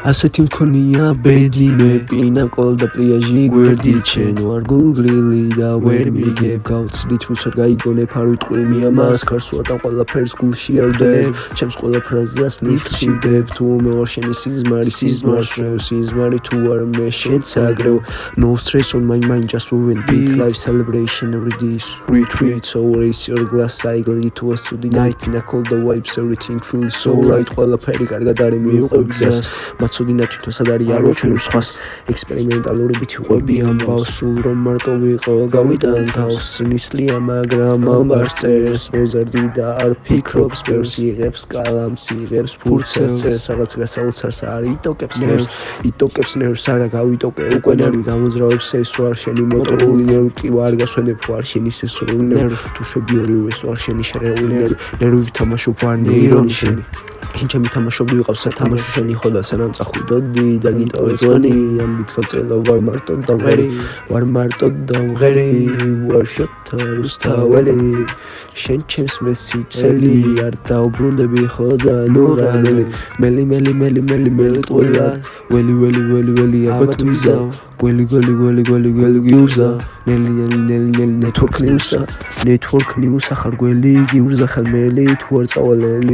ასეთი მქონია ბედი მე პინაკოლ და პლიაჟი გვერდი ჩენ ვარ გულგრილი და ვერ მიგებ გავცდით ვუსარ გაიგონებ არ ვიტყვი ამას ქარს ვატან ყველაფერს გულში არ ვდებ ჩემს ყველა ფრაზას ნისლში ვდებ თუ მე ვარ შენი სიზმარი სიზმარი თუ არ მე შენც აგრევ no stress on my mind just moving big life celebration every day retreat so raise your glass cycle it was to the night pinnacle the vibes everything feels so right ყველაფერი კარგად არის მივიყვებ გზას მაცოდინა თვითონ სად არის არ ვაჩვენებ სხვას ექსპერიმენტალურობით ვიყვები ამბავს სულ რომ მარტო ვიყო გავიტან თავს ნისლია მაგრამ ამბავს წერს მოზარდი და არ ფიქრობს ბევრს იღებს კალამს იღებს ფურცელს წერს რაღაც გასაოცარს არ იტოკებს ნერვს არა გავიტოკე უკვე ნერვი გამოძრავებს ეს ვარ შენი მოტორული ნერვი კი ვარ გასვენებ ვარ შენი სესრული ნერვი თუ შვებიორი ეს ვარ შენი შერეული ნერვი ვთამაშობ ვარ ნეირონი შენი შენ თამაშობდი ვიყავს სათამაშო შენი ხო და სანამ წახვიდოდი და გიტოვე ზვანი ამბიც გავწელო ვარ მარტო და მღერი ვარ შოთა რუსთაველი შენ ჩემს მესიცელი არ დაუბრუნდები ხო და ნუღანელი მელი ტყუილა ველი აბათ ვიზა გველი გიურზა ნელი ნეტვორკ ნიუსა ხარ გველი გიურზა ხარ მელი თუ არ წავალელი